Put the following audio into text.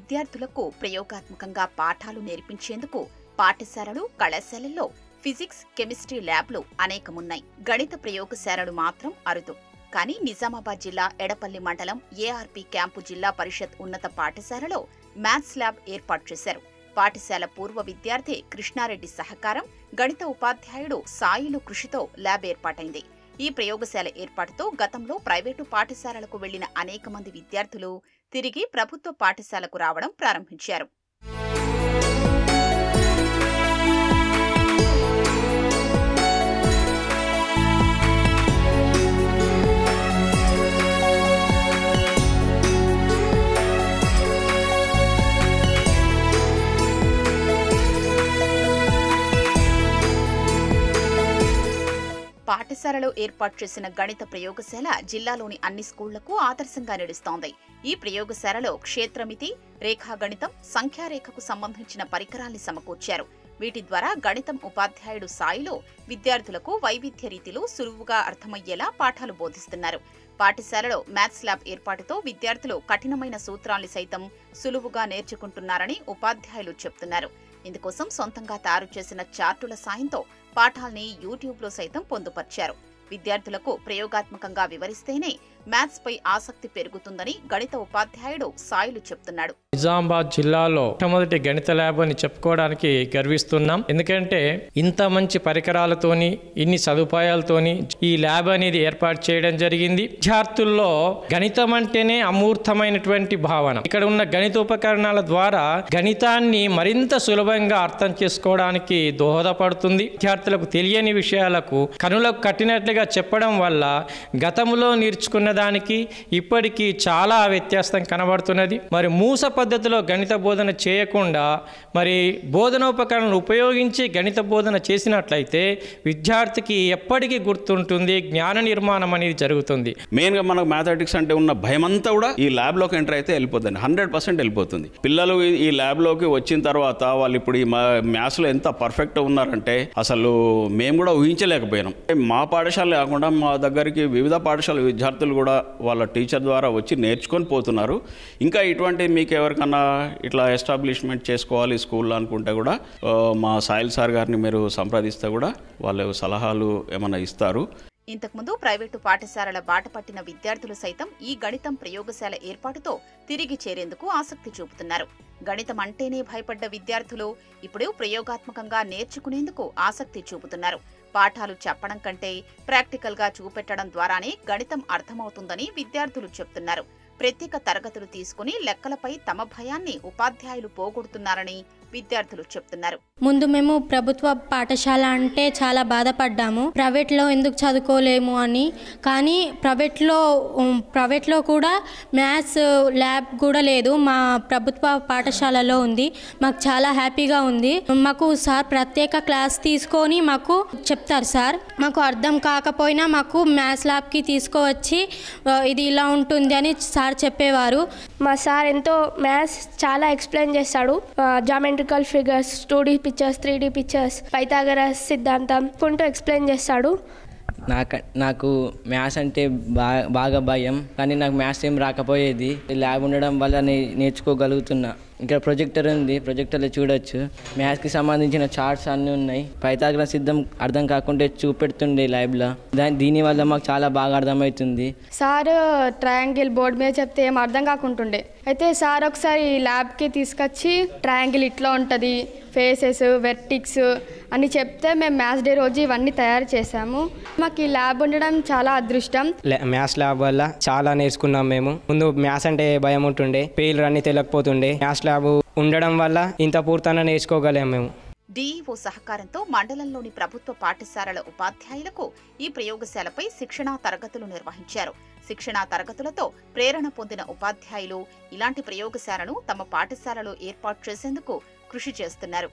విద్యార్థులకు ప్రయోగాత్మకంగా పాఠాలు నేర్పించేందుకు పాఠశాలలు, కళాశాలల్లో ఫిజిక్స్, కెమిస్ట్రీ ల్యాబ్లు అనేకమున్నాయి. గణిత ప్రయోగశాలలు మాత్రం అరుదు. కానీ నిజామాబాద్ జిల్లా ఎడపల్లి మండలం ఏఆర్పీ క్యాంపు జిల్లా పరిషత్ ఉన్నత పాఠశాలలో మ్యాథ్స్ ల్యాబ్ ఏర్పాటు చేశారు. పాఠశాల పూర్వ విద్యార్థి కృష్ణారెడ్డి సహకారం, గణిత ఉపాధ్యాయుడు సాయిలు కృషితో ల్యాబ్ ఏర్పాటైంది. ఈ ప్రయోగశాల ఏర్పాటుతో గతంలో ప్రైవేటు పాఠశాలలకు వెళ్లిన అనేక మంది విద్యార్థులు తిరిగి ప్రభుత్వ పాఠశాలకు రావడం ప్రారంభించారు. పాఠశాలలో ఏర్పాటు చేసిన గణిత ప్రయోగశాల జిల్లాలోని అన్ని స్కూళ్లకు ఆదర్శంగా నిలుస్తోంది. ఈ ప్రయోగశాలలో క్షేత్రమితి, రేఖాగణితం, సంఖ్యారేఖకు సంబంధించిన పరికరాల్ని సమకూర్చారు. వీటి ద్వారా గణితం ఉపాధ్యాయుడు సాయిలో విద్యార్థులకు వైవిధ్య రీతిలో సులువుగా అర్థమయ్యేలా పాఠాలు బోధిస్తున్నారు. పాఠశాలలో మ్యాథ్స్ ల్యాబ్ ఏర్పాటుతో విద్యార్థులు కఠినమైన సూత్రాల్ని సైతం సులువుగా నేర్చుకుంటున్నారని ఉపాధ్యాయులు చెప్తున్నారు. ఇందుకోసం సొంతంగా తయారు చేసిన చార్టుల సాయంతో పాఠాల్ని యూట్యూబ్లో సైతం పొందుపర్చారు. విద్యార్థులకు ప్రయోగాత్మకంగా వివరిస్తేనే మ్యాథ్స్ పై ఆసక్తి పెరుగుతుందని గణిత ఉపాధ్యాయుడు సాయిలు చెప్తున్నాడు. నిజామాబాద్ జిల్లాలో మొట్టమొదటి గణిత ల్యాబ్ అని చెప్పుకోవడానికి గర్విస్తున్నాం. ఎందుకంటే ఇంత మంచి పరికరాలతోని, ఇన్ని సదుపాయాలతోని ఈ ల్యాబ్ అనేది ఏర్పాటు చేయడం జరిగింది. విద్యార్థుల్లో గణితం అంటేనే అమూర్తమైనటువంటి భావన. ఇక్కడ ఉన్న గణిత ఉపకరణాల ద్వారా గణితాన్ని మరింత సులభంగా అర్థం చేసుకోవడానికి దోహదపడుతుంది. విద్యార్థులకు తెలియని విషయాలకు కనులకు కట్టినట్లుగా చెప్పడం వల్ల గతంలో నేర్చుకున్న దానికి ఇప్పటికీ చాలా వ్యత్యాసం కనబడుతున్నది. మరి మూస పద్ధతిలో గణిత బోధన చేయకుండా మరి బోధనోపకరణలు ఉపయోగించి గణిత బోధన చేసినట్లయితే విద్యార్థికి ఎప్పటికీ గుర్తుంటుంది, జ్ఞాన నిర్మాణం అనేది జరుగుతుంది. మెయిన్గా మనకు మ్యాథమెటిక్స్ అంటే ఉన్న భయం అంతా కూడా ఈ ల్యాబ్లోకి ఎంటర్ అయితే వెళ్ళిపోతుంది, 100% వెళ్ళిపోతుంది. పిల్లలు ఈ ల్యాబ్లోకి వచ్చిన తర్వాత వాళ్ళు ఇప్పుడు ఈ మ్యాథ్స్లో ఎంత పర్ఫెక్ట్ ఉన్నారంటే అసలు మేము కూడా ఊహించలేకపోయినాం. మా పాఠశాల కాకుండా మా దగ్గరికి వివిధ పాఠశాల విద్యార్థులు కూడా వాళ్ళ టీచర్ ద్వారా వచ్చి నేర్చుకొని పోతున్నారు. ఇంకా ఇటువంటి మీకు ఎవరికన్నా ఇట్లా ఎస్టాబ్లిష్మెంట్ చేసుకోవాలి స్కూల్లో అనుకుంటే కూడా మా సాయిల్ సార్ గారిని మీరు సంప్రదిస్తే కూడా వాళ్ళు సలహాలు ఏమైనా ఇస్తారు. ఇంతకుముందు ప్రైవేటు పాఠశాలల బాట పట్టిన విద్యార్థులు సైతం ఈ గణితం ప్రయోగశాల ఏర్పాటుతో తిరిగి చేరేందుకు ఆసక్తి చూపుతున్నారు. గణితం అంటేనే భయపడ్డ విద్యార్థులు ఇప్పుడు ప్రయోగాత్మకంగా నేర్చుకునేందుకు ఆసక్తి చూపుతున్నారు. పాఠాలు చెప్పడం కంటే ప్రాక్టికల్గా చూపెట్టడం ద్వారానే గణితం అర్థమవుతుందని విద్యార్థులు చెప్తున్నారు. ప్రత్యేక తరగతులు తీసుకుని లెక్కలపై తమ భయాన్ని ఉపాధ్యాయులు పోగొడుతున్నారని విద్యార్థులు చెప్తున్నారు. ముందు మేము ప్రభుత్వ పాఠశాల అంటే చాలా బాధపడ్డాము, ప్రైవేట్లో ఎందుకు చదువుకోలేము అని. కానీ ప్రైవేట్లో కూడా మ్యాథ్స్ ల్యాబ్ కూడా లేదు, మా ప్రభుత్వ పాఠశాలలో ఉంది. మాకు చాలా హ్యాపీగా ఉంది. మాకు సార్ ప్రత్యేక క్లాస్ తీసుకొని మాకు చెప్తారు. సార్ మాకు అర్థం కాకపోయినా మాకు మ్యాథ్స్ ల్యాబ్కి తీసుకువచ్చి ఇది ఇలా ఉంటుంది అని సార్ చెప్పేవారు. మా సార్ ఎంతో మ్యాథ్స్ చాలా ఎక్స్ప్లెయిన్ చేస్తాడు. Geometrical figures, 2D pictures, 3D pictures, Pythagoras సిద్ధాంతం కొంటూ ఎక్స్ప్లెయిన్ చేస్తాడు. నాకు మ్యాథ్స్ అంటే బాగా భయం, కానీ నాకు మ్యాథ్స్ ఏం రాకపోయేది. ల్యాబ్ ఉండడం వల్ల నేర్చుకోగలుగుతున్నా. ఇక్కడ ప్రొజెక్టర్ ఉంది, ప్రొజెక్టర్లో చూడొచ్చు. మ్యాథ్స్కి సంబంధించిన చార్ట్స్ అన్నీ ఉన్నాయి. పైథాగరస్ సిద్ధం అర్థం కాకుంటే చూపెడుతుండే ల్యాబ్లో. దీనివల్ల మాకు చాలా బాగా అర్థమవుతుంది. సార్ ట్రయాంగిల్ బోర్డు మీద చెప్తే ఏం అర్థం కాకుంటుండే, అయితే సార్ ఒకసారి ల్యాబ్కి తీసుకొచ్చి ట్రయాంగిల్ ఇట్లా ఉంటుంది, ఫేసెస్, వెర్టిక్స్ అని చెప్తే మేము మ్యాథ్స్ డే రోజు ఇవన్నీ తయారు చేసాము. మాకు ఈ ల్యాబ్ ఉండడం చాలా అదృష్టం. మ్యాథ్స్ ల్యాబ్ వల్ల చాలా నేర్చుకున్నాం. మేము ముందు మ్యాథ్స్ అంటే భయం ఉంటుండే, పేర్లు అన్నీ తెలియకపోతుండే. మ్యాథ్స్ ల్యాబ్ ఉండడం వల్ల ఇంత పూర్తిగా నేర్చుకోగలేము మేము. డీఈఓ సహకారంతో మండలంలోని ప్రభుత్వ పాఠశాలల ఉపాధ్యాయులకు ఈ ప్రయోగశాలపై శిక్షణా తరగతులు నిర్వహించారు. శిక్షణా తరగతులతో ప్రేరణ పొందిన ఉపాధ్యాయులు ఇలాంటి ప్రయోగశాలను తమ పాఠశాలలో ఏర్పాటు చేసేందుకు కృషి చేస్తున్నారు.